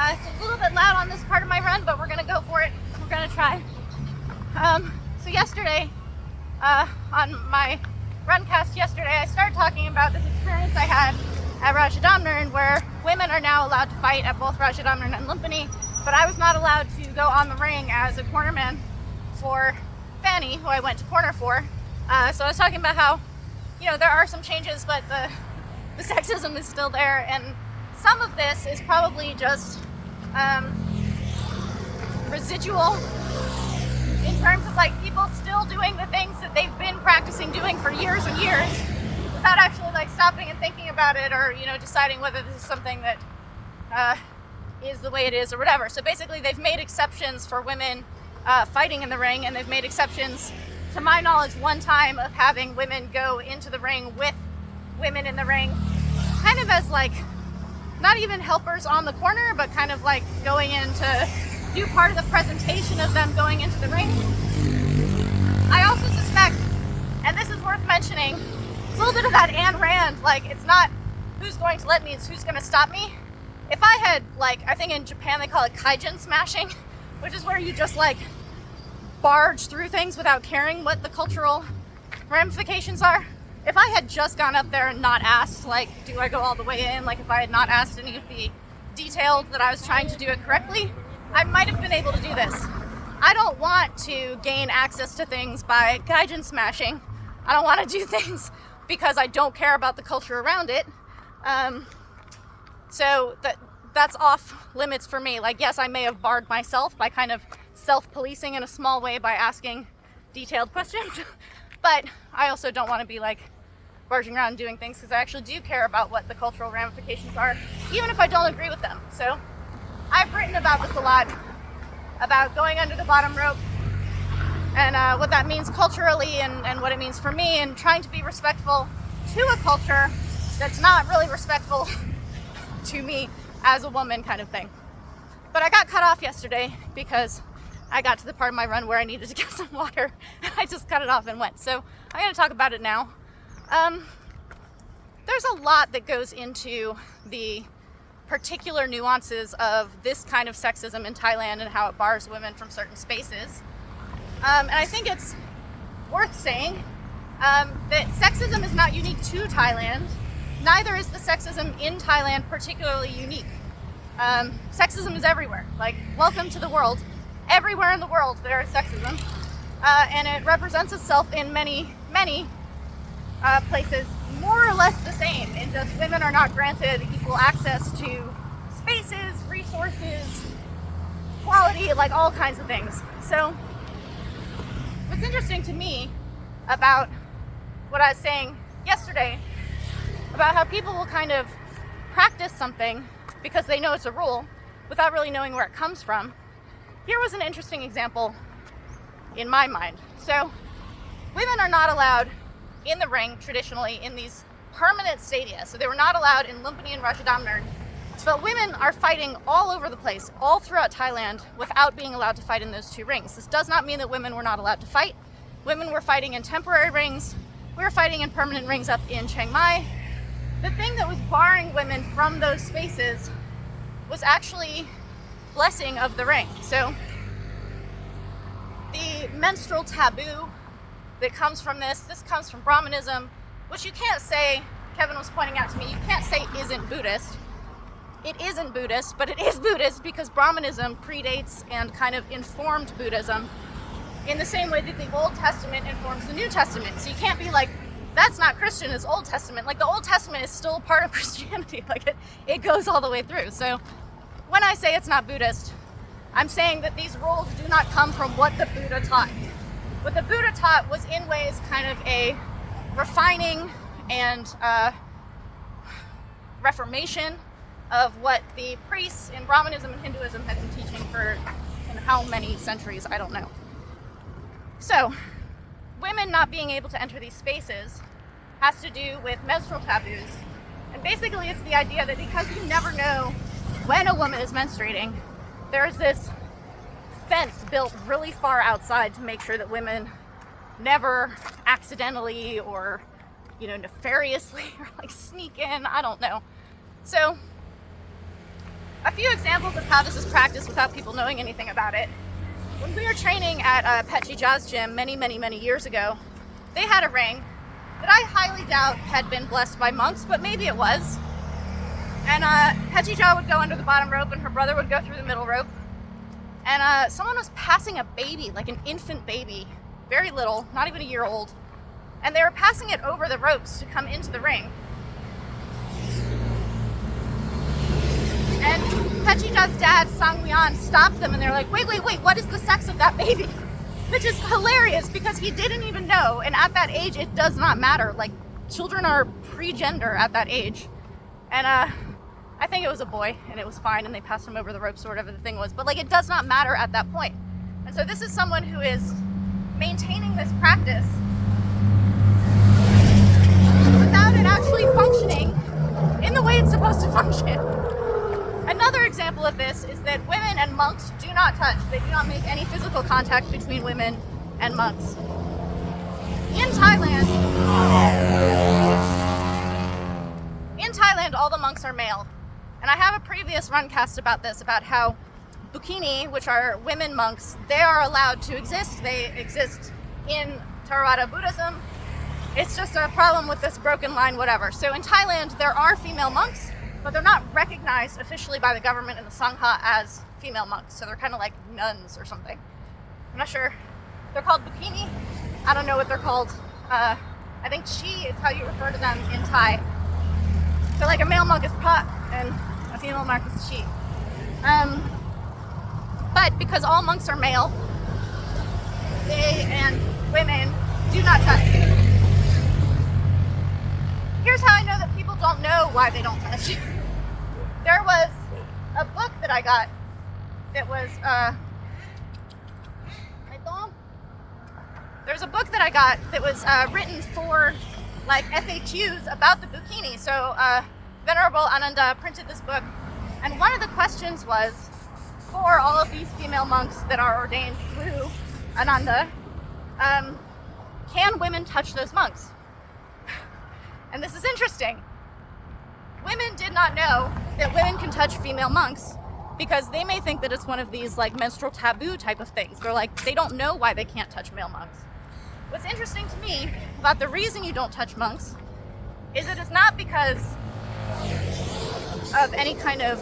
It's a little bit loud on this part of my run, but we're gonna go for it. We're gonna try. So yesterday, on my runcast yesterday, I started talking about this experience I had at Rajadamnern, where women are now allowed to fight at both Rajadamnern and Lumpini, but I was not allowed to go on the ring as a cornerman for Fanny, who I went to corner for. So I was talking about how, there are some changes, but the sexism is still there, and some of this is probably just residual in terms of people still doing the things that they've been practicing doing for years and years without actually stopping and thinking about it, or deciding whether this is something that is the way it is or whatever. So basically they've made exceptions for women fighting in the ring, and they've made exceptions, to my knowledge, one time of having women go into the ring with women in the ring, kind of as not even helpers on the corner, but kind of going in to do part of the presentation of them going into the ring. I also suspect, and this is worth mentioning, it's a little bit of that Ayn Rand, it's not who's going to let me, it's who's going to stop me. If I had, I think in Japan they call it kaijin smashing, which is where you just barge through things without caring what the cultural ramifications are. If I had just gone up there and not asked, do I go all the way in? If I had not asked any of the detail that I was trying to do it correctly, I might have been able to do this. I don't want to gain access to things by gaijin smashing. I don't want to do things because I don't care about the culture around it. So that's off limits for me. Yes, I may have barred myself by kind of self-policing in a small way by asking detailed questions, but I also don't want to be barging around and doing things because I actually do care about what the cultural ramifications are, even if I don't agree with them. So I've written about this a lot, about going under the bottom rope and what that means culturally and what it means for me, and trying to be respectful to a culture that's not really respectful to me as a woman, kind of thing. But I got cut off yesterday because I got to the part of my run where I needed to get some water, and I just cut it off and went. So I'm going to talk about it now. There's a lot that goes into the particular nuances of this kind of sexism in Thailand and how it bars women from certain spaces. And I think it's worth saying that sexism is not unique to Thailand. Neither is the sexism in Thailand particularly unique. Sexism is everywhere. Welcome to the world. Everywhere in the world there is sexism. And it represents itself in many, many places more or less the same, in just women are not granted equal access to spaces, resources, quality, all kinds of things. So what's interesting to me about what I was saying yesterday about how people will kind of practice something because they know it's a rule without really knowing where it comes from. Here was an interesting example in my mind. So women are not allowed in the ring traditionally in these permanent stadia. So they were not allowed in Lumpini and Rajadamnern. So women are fighting all over the place, all throughout Thailand, without being allowed to fight in those two rings. This does not mean that women were not allowed to fight. Women were fighting in temporary rings. We were fighting in permanent rings up in Chiang Mai. The thing that was barring women from those spaces was actually blessing of the ring. So the menstrual taboo that comes from this comes from Brahmanism, which you can't say, Kevin was pointing out to me, you can't say isn't Buddhist. It isn't Buddhist, but it is Buddhist because Brahmanism predates and kind of informed Buddhism in the same way that the Old Testament informs the New Testament. So you can't be that's not Christian, it's Old Testament. The Old Testament is still part of Christianity. It goes all the way through. So when I say it's not Buddhist, I'm saying that these rules do not come from what the Buddha taught. What the Buddha taught was in ways kind of a refining and reformation of what the priests in Brahmanism and Hinduism had been teaching for how many centuries, I don't know. So women not being able to enter these spaces has to do with menstrual taboos. And basically it's the idea that because you never know when a woman is menstruating, there's this fence built really far outside to make sure that women never accidentally or, nefariously or sneak in, I don't know. So a few examples of how this is practiced without people knowing anything about it. When we were training at Pattaya gym many years ago, they had a ring that I highly doubt had been blessed by monks, but maybe it was. And Pattaya would go under the bottom rope and her brother would go through the middle rope. And someone was passing a baby, like an infant baby, very little, not even a year old. And they were passing it over the ropes to come into the ring. And Pachija's dad, Sang Lian, stopped them and they're like, wait, what is the sex of that baby? Which is hilarious because he didn't even know. And at that age, it does not matter. Like, children are pre-gender at that age. And I think it was a boy and it was fine and they passed him over the ropes or whatever the thing was. But like, it does not matter at that point. And so this is someone who is maintaining this practice without it actually functioning in the way it's supposed to function. Another example of this is that women and monks do not touch. They do not make any physical contact between women and monks. In Thailand, all the monks are male. And I have a previous runcast about this, about how Bikini, which are women monks, they are allowed to exist. They exist in Theravada Buddhism. It's just a problem with this broken line, whatever. So in Thailand, there are female monks, but they're not recognized officially by the government and the Sangha as female monks. So they're kind of like nuns or something. I'm not sure. They're called Bikini. I don't know what they're called. I think Chi is how you refer to them in Thai. So like a male monk is Pat and a female monk is Chi. But because all monks are male, they and women do not touch. Here's how I know that people don't know why they don't touch. There was a book that I got that was, there's a book that I got that was written for like FAQs about the bikini. So Venerable Ananda printed this book, and one of the questions was, for all of these female monks that are ordained through Ananda, can women touch those monks? And this is interesting. Women did not know that women can touch female monks because they may think that it's one of these like menstrual taboo type of things. They're like, they don't know why they can't touch male monks. What's interesting to me about the reason you don't touch monks is it is not because of any kind of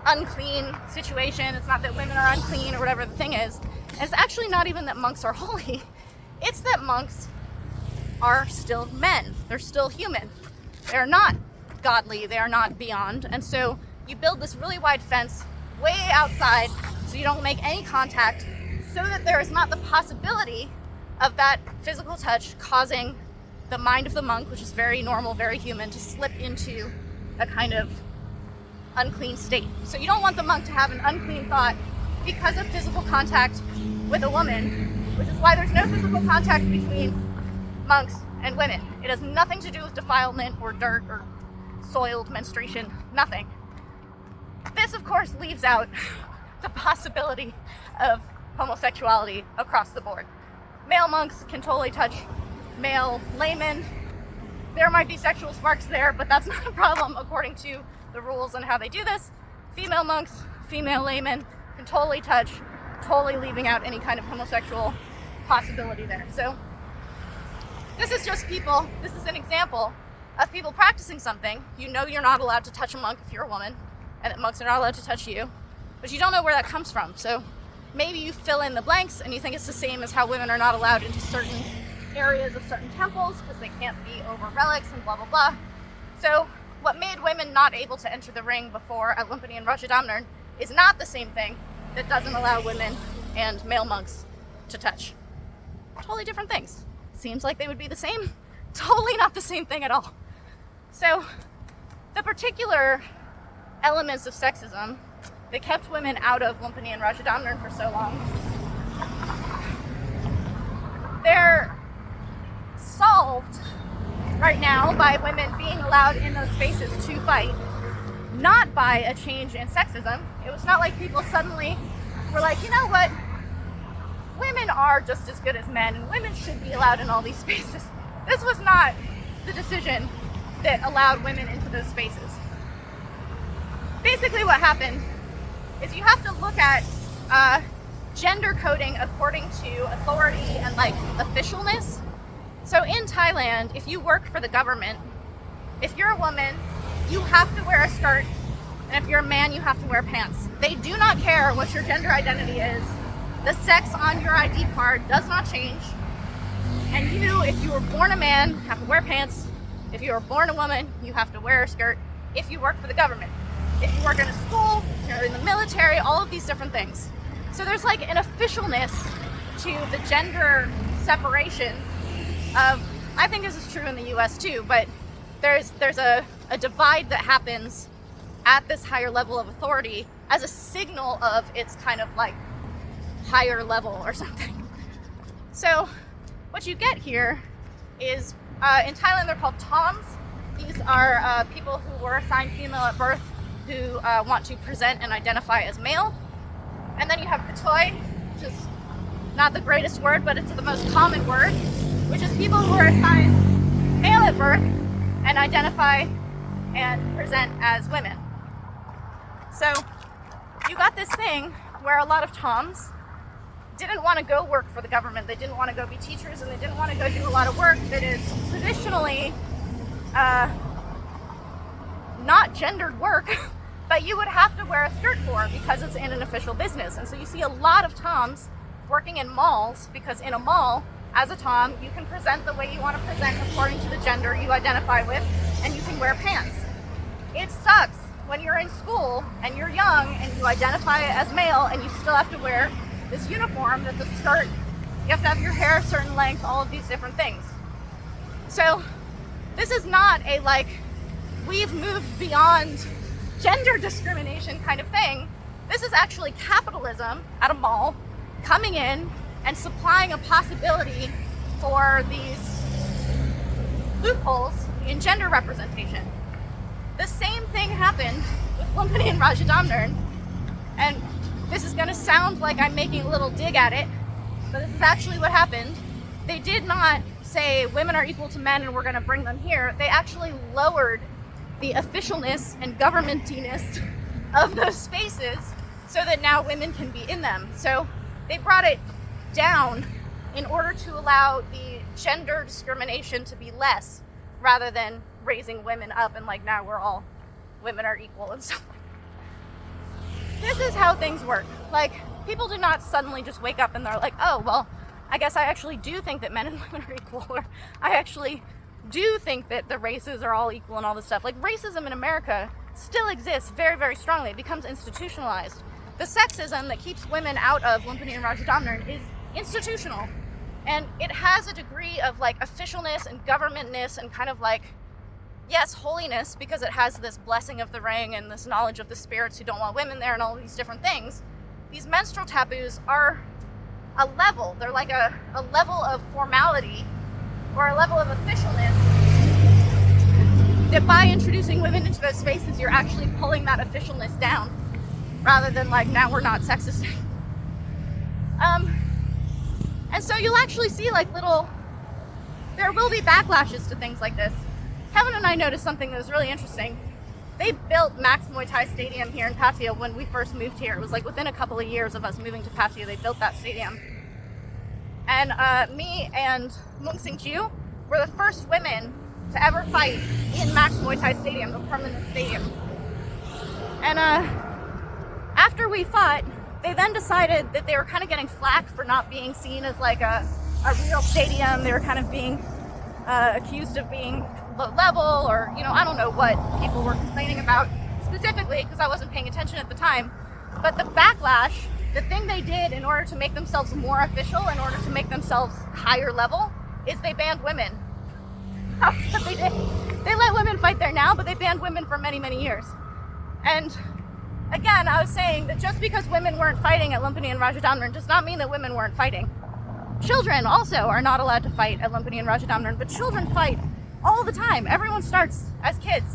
unclean situation. It's not that women are unclean or whatever the thing is. And it's actually not even that monks are holy. It's that monks are still men. They're still human. They're not godly. They are not beyond. And so you build this really wide fence way outside so you don't make any contact, so that there is not the possibility of that physical touch causing the mind of the monk, which is very normal, very human, to slip into a kind of unclean state. So you don't want the monk to have an unclean thought because of physical contact with a woman, which is why there's no physical contact between monks and women. It has nothing to do with defilement or dirt or soiled menstruation, nothing. This, of course, leaves out the possibility of homosexuality across the board. Male monks can totally touch male laymen. There might be sexual sparks there, but that's not a problem according to the rules and how they do this. Female monks, female laymen can totally touch, totally leaving out any kind of homosexual possibility there. So this is just people, this is an example of people practicing something. You know you're not allowed to touch a monk if you're a woman, and that monks are not allowed to touch you, but you don't know where that comes from. So maybe you fill in the blanks and you think it's the same as how women are not allowed into certain areas of certain temples because they can't be over relics and blah, blah, blah. So what made women not able to enter the ring before at Lumpini and Rajadamnern is not the same thing that doesn't allow women and male monks to touch. Totally different things. Seems like they would be the same. Totally not the same thing at all. So the particular elements of sexism that kept women out of Lumpini and Rajadamnern for so long, they're solved right now by women being allowed in those spaces to fight, not by a change in sexism. It was not like people suddenly were like, you know what, women are just as good as men and women should be allowed in all these spaces. This was not the decision that allowed women into those spaces. basically what happened is you have to look at gender coding according to authority and like officialness. So in Thailand, if you work for the government, if you're a woman, you have to wear a skirt, and if you're a man, you have to wear pants. They do not care what your gender identity is. The sex on your ID card does not change. And you, if you were born a man, have to wear pants. If you were born a woman, you have to wear a skirt if you work for the government. If you work in a school, you're in the military, all of these different things. So there's like an officialness to the gender separation of, I think this is true in the US too, but there's a divide that happens at this higher level of authority as a signal of its kind of like higher level or something. So what you get here is, in Thailand they're called toms. These are people who were assigned female at birth who want to present and identify as male. And then you have patoi, which is not the greatest word, but it's the most common word, which is people who are assigned male at birth and identify and present as women. So you got this thing where a lot of toms didn't want to go work for the government. They didn't want to go be teachers, and they didn't want to go do a lot of work that is traditionally not gendered work, but you would have to wear a skirt for because it's in an official business. And so you see a lot of toms working in malls, because in a mall, as a tom, you can present the way you want to present according to the gender you identify with, and you can wear pants. It sucks when you're in school and you're young and you identify as male and you still have to wear this uniform that's a skirt. You have to have your hair a certain length, all of these different things. So this is not a like, we've moved beyond gender discrimination kind of thing. This is actually capitalism at a mall coming in and supplying a possibility for these loopholes in gender representation. The same thing happened with Lumpini and Rajadamnern, and this is going to sound like I'm making a little dig at it, but this is actually what happened. They did not say women are equal to men and we're going to bring them here. They actually lowered the officialness and governmentiness of those spaces so that now women can be in them. So they brought it down in order to allow the gender discrimination to be less, rather than raising women up and like now women are equal and stuff. This is how things work. Like, people do not suddenly just wake up and they're like, oh, well, I guess I actually do think that men and women are equal, or I actually do think that the races are all equal and all this stuff. Like, racism in America still exists very, very strongly. It becomes institutionalized. The sexism that keeps women out of Lumpini and Rajadamnern is institutional. And it has a degree of like officialness and governmentness and kind of like, yes, holiness, because it has this blessing of the ring and this knowledge of the spirits who don't want women there and all these different things. These menstrual taboos are a level. They're like a level of formality or a level of officialness that by introducing women into those spaces, you're actually pulling that officialness down, rather than like, now we're not sexist. And so you'll actually see like there will be backlashes to things like this. Kevin and I noticed something that was really interesting. They built Max Muay Thai Stadium here in Pattaya when we first moved here. It was like within a couple of years of us moving to Pattaya, they built that stadium. And me and Mung Sing Ju were the first women to ever fight in Max Muay Thai Stadium, the permanent stadium. And after we fought, they then decided that they were kind of getting flack for not being seen as like a real stadium. They were kind of being accused of being low level, or, you know, I don't know what people were complaining about specifically because I wasn't paying attention at the time. But the backlash, the thing they did in order to make themselves more official, in order to make themselves higher level, is they banned women. That's what they did. They let women fight there now, but they banned women for many, many years. And again, I was saying that just because women weren't fighting at Lumpini and Rajadamnern does not mean that women weren't fighting. Children also are not allowed to fight at Lumpini and Rajadamnern, but children fight all the time. Everyone starts as kids.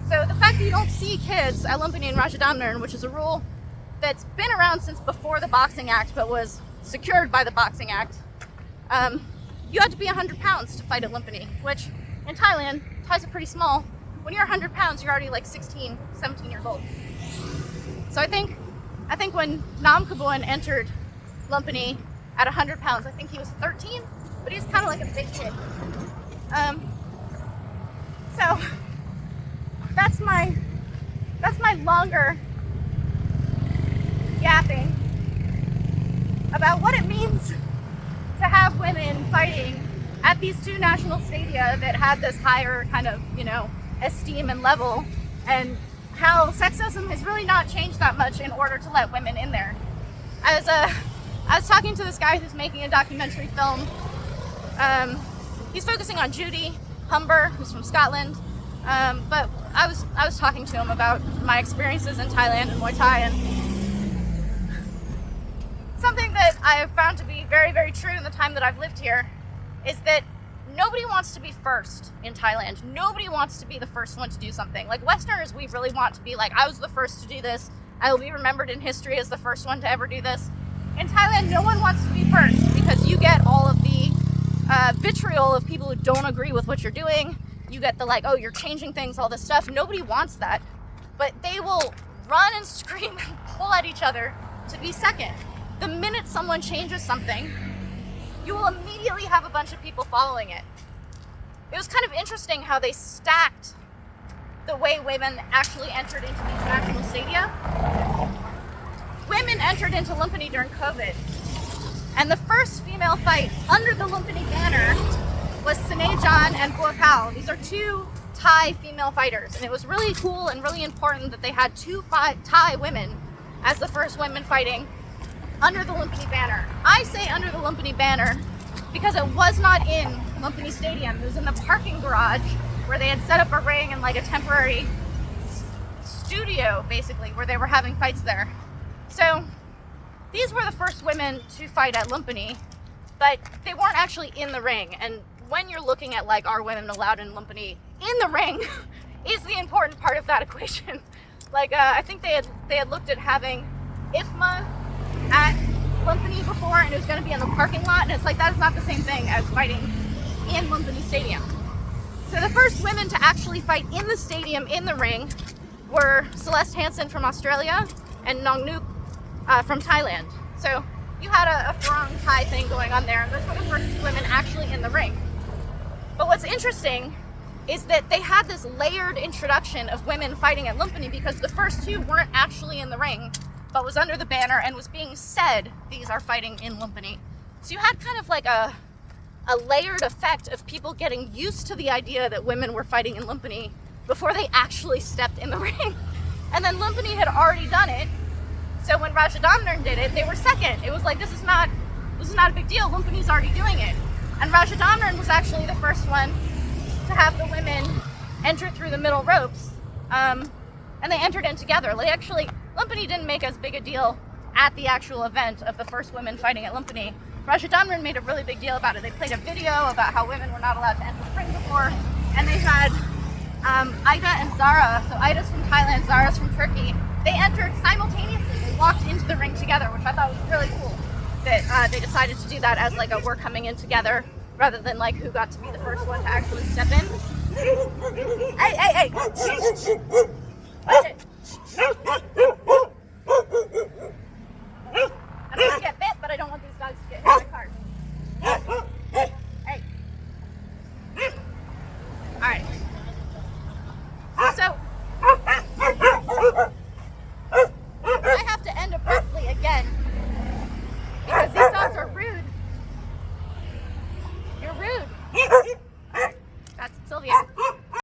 So the fact that you don't see kids at Lumpini and Rajadamnern, which is a rule that's been around since before the Boxing Act, but was secured by the Boxing Act, you had to be 100 pounds to fight at Lumpini, which in Thailand, Thais are pretty small. when you're 100 pounds, you're already like 16, 17 years old. So I think when Nam Kaboan entered Lumpini at 100 pounds, I think he was 13, but he was kind of like a big kid. So that's my longer yapping about what it means to have women fighting at these two national stadia that had this higher kind of, esteem and level, and how sexism has really not changed that much in order to let women in there. I was talking to this guy who's making a documentary film. He's focusing on Judy Humber, who's from Scotland. But I was talking to him about my experiences in Thailand and Muay Thai, and something that I have found to be very, very true in the time that I've lived here is that nobody wants to be first in Thailand. Nobody wants to be the first one to do something. Like Westerners, we really want to be like, I was the first to do this. I will be remembered in history as the first one to ever do this. In Thailand, no one wants to be first because you get all of the vitriol of people who don't agree with what you're doing. You get the like, oh, you're changing things, all this stuff. Nobody wants that. But they will run and scream and pull at each other to be second. The minute someone changes something, you will immediately have a bunch of people following it. It was kind of interesting how they stacked the way women actually entered into these national stadia. Women entered into Lumpini during COVID. And the first female fight under the Lumpini banner was Sine John and Bua Pao. These are two Thai female fighters. And it was really cool and really important that they had two Thai women as the first women fighting under the Lumpini banner. I say under the Lumpini banner because it was not in Lumpini Stadium. It was in the parking garage where they had set up a ring and like a temporary studio, basically, where they were having fights there. So these were the first women to fight at Lumpini, but they weren't actually in the ring. And when you're looking at like, are women allowed in Lumpini, in the ring is the important part of that equation. Like I think they had looked at having IFMA at Lumpini before, and it was going to be in the parking lot, and it's like that is not the same thing as fighting in Lumpini Stadium. So the first women to actually fight in the stadium, in the ring, were Celeste Hansen from Australia and Nong Nuk from Thailand. So you had a Farang Thai thing going on there, and those were the first women actually in the ring. But what's interesting is that they had this layered introduction of women fighting at Lumpini because the first two weren't actually in the ring, but was under the banner and was being said, these are fighting in Lumpini. So you had kind of like a layered effect of people getting used to the idea that women were fighting in Lumpini before they actually stepped in the ring. And then Lumpini had already done it. So when Rajadamnern did it, they were second. It was like, this is not a big deal. Lumpini's already doing it. And Rajadamnern was actually the first one to have the women enter through the middle ropes. And they entered in together. Like actually, Lumpini didn't make as big a deal at the actual event of the first women fighting at Lumpini. Rajadamnern made a really big deal about it. They played a video about how women were not allowed to enter the ring before, and they had Ida and Zara. So Ida's from Thailand, Zara's from Turkey. They entered simultaneously. They walked into the ring together, which I thought was really cool. That they decided to do that as like a we're coming in together, rather than like who got to be the first one to actually step in. Hey! Watch it.